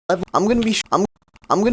I'm gonna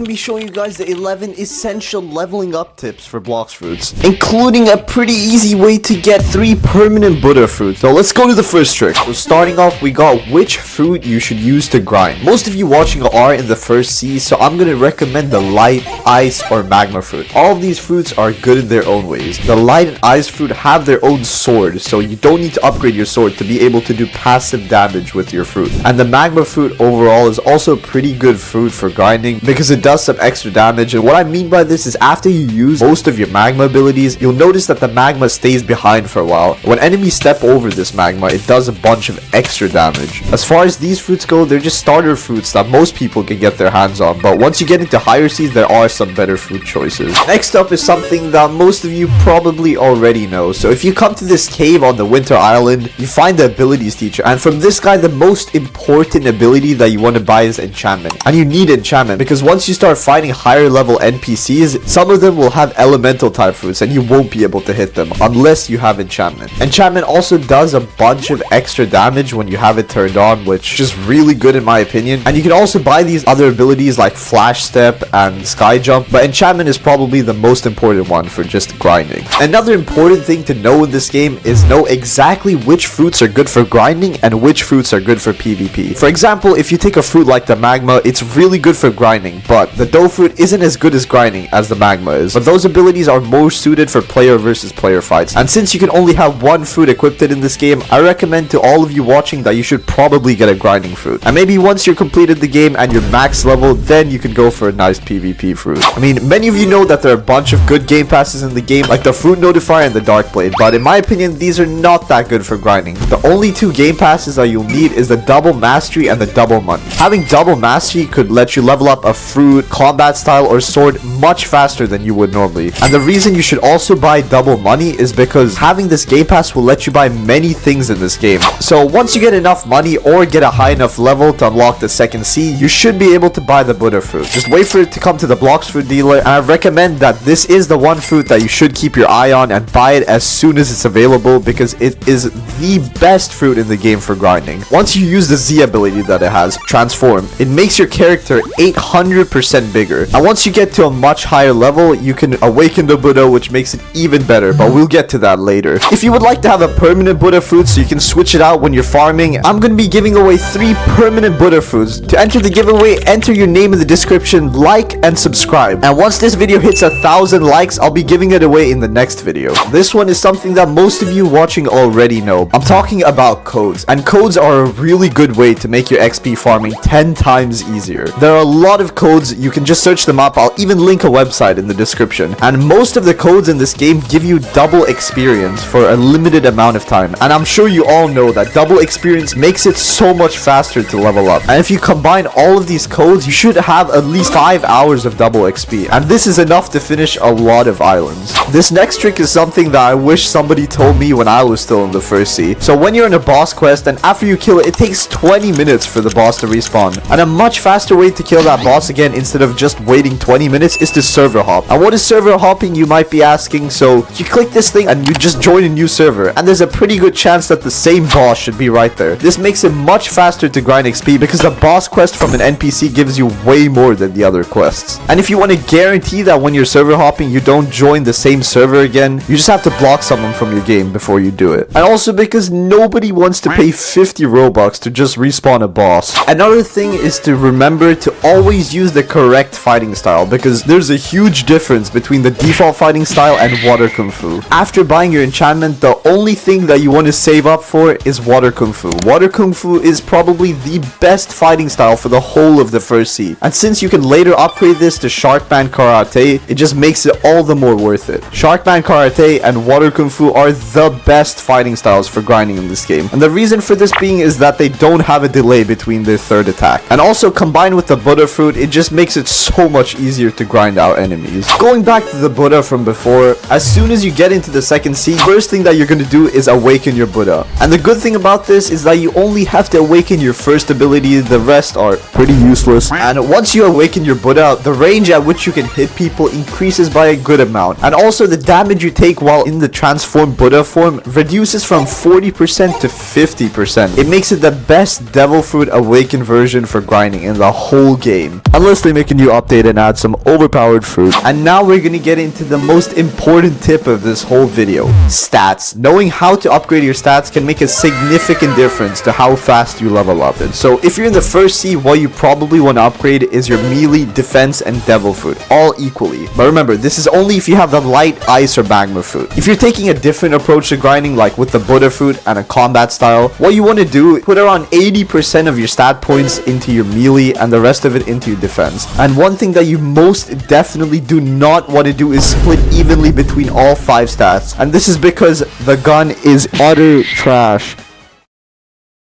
be showing you guys the 11 essential leveling up tips for blox fruits, including a pretty easy way to get 3 permanent Buddha fruits. So let's go to the first trick. So starting off, we got which fruit you should use to grind. Most of you watching are in the first sea, so I'm gonna recommend the light, ice, or magma fruit. All of these fruits are good in their own ways. The light and ice fruit have their own sword, so you don't need to upgrade your sword to be able to do passive damage with your fruit. And the magma fruit overall is also a pretty good fruit for grinding because it does some extra damage. And what I mean by this is after you use most of your magma abilities, you'll notice that the magma stays behind for a while. When enemies step over this magma, it does a bunch of extra damage. As far as these fruits go, they're just starter fruits that most people can get their hands on, but once you get into higher seas, there are some better fruit choices. Next up is something that most of you probably already know. So if you come to this cave on the Winter Island, you find the abilities teacher, and from this guy, the most important ability that you want to buy is enchantment. And you need enchantment because once you start fighting higher level NPCs, some of them will have elemental type fruits and you won't be able to hit them unless you have enchantment. Enchantment also does a bunch of extra damage when you have it turned on, which is really good in my opinion. And you can also buy these other abilities like flash step and sky jump, but enchantment is probably the most important one for just grinding. Another important thing to know in this game is know exactly which fruits are good for grinding and which fruits are good for PvP. For example, if you take a fruit like the magma, it's really good for grinding, but the dough fruit isn't as good as grinding as the magma is. But those abilities are more suited for player versus player fights. And since you can only have one fruit equipped in this game, I recommend to all of you watching that you should probably get a grinding fruit. And maybe once you're completed the game and you're max level, then you can go for a nice PvP fruit. I mean, many of you know that there are a bunch of good game passes in the game, like the fruit notifier and the dark blade, but in my opinion, these are not that good for grinding. The only 2 game passes that you'll need is the double mastery and the double money. Having double mastery could let you level up a fruit, combat style, or sword much faster than you would normally. And the reason you should also buy double money is because having this game pass will let you buy many things in this game. So once you get enough money or get a high enough level to unlock the second sea, you should be able to buy the Buddha fruit. Just wait for it to come to the blox fruit dealer, and I recommend that this is the one fruit that you should keep your eye on and buy it as soon as it's available because it is the best fruit in the game for grinding. Once you use the Z ability that it has, transform, it makes your character 800% bigger. And once you get to a much higher level, you can awaken the Buddha, which makes it even better, but we'll get to that later. If you would like to have a permanent Buddha fruit so you can switch it out when you're farming, I'm going to be giving away 3 permanent Buddha fruits. To enter the giveaway, enter your name in the description, like, and subscribe. And once this video hits 1,000 likes, I'll be giving it away in the next video. This one is something that most of you watching already know. I'm talking about codes, and codes are a really good way to make your XP farming 10 times easier. There are a lot of codes, you can just search them up. I'll even link a website in the description. And most of the codes in this game give you double experience for a limited amount of time. And I'm sure you all know that double experience makes it so much faster to level up. And if you combine all of these codes, you should have at least 5 hours of double XP. And this is enough to finish a lot of islands. This next trick is something that I wish somebody told me when I was still in the first sea. So when you're in a boss quest and after you kill it, it takes 20 minutes for the boss to respawn. And a much faster way to kill that boss again instead of just waiting 20 minutes is to server hop. And what is server hopping, you might be asking? So you click this thing and you just join a new server, and there's a pretty good chance that the same boss should be right there. This makes it much faster to grind XP because the boss quest from an NPC gives you way more than the other quests. And if you want to guarantee that when you're server hopping you don't join the same server again, you just have to block someone from your game before you do it. And also because nobody wants to pay 50 Robux to just respawn a boss. Another thing is to remember to always use the correct fighting style because there's a huge difference between the default fighting style and water kung fu. After buying your enchantment, the only thing that you want to save up for is water kung fu. Water kung fu is probably the best fighting style for the whole of the first sea. And since you can later upgrade this to shark band karate, it just makes it all the more worth it. Shark band karate and water kung fu are the best fighting styles for grinding in this game. And the reason for this being is that they don't have a delay between their third attack. And also combined with the Buddha fruit, it just makes it so much easier to grind out enemies. Going back to the Buddha from before, as soon as you get into the second seed, first thing that you're gonna do is awaken your Buddha. And the good thing about this is that you only have to awaken your first ability, the rest are pretty useless. And once you awaken your Buddha, the range at which you can hit people increases by a good amount. And also the damage you take while in the transformed Buddha form reduces from 40% to 50%. It makes it the best devil fruit awakened version for grinding in the whole game. Unless they make a new update and add some overpowered fruit. And now we're gonna get into the most important tip of this whole video. Stats. Knowing how to upgrade your stats can make a significant difference to how fast you level up. And so if you're in the first seed, what you probably want to upgrade is your melee, defense, and devil fruit, all equally. But remember, this is only if you have the light, ice, or magma fruit. If you're taking a different approach to grinding, like with the Buddha fruit and a combat style, what you want to do is put around 80% of your stat points into your melee and the rest of it into your defense. And one thing that you most definitely do not want to do is split evenly between all 5 stats. And this is because the gun is utter trash.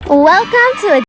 Welcome to a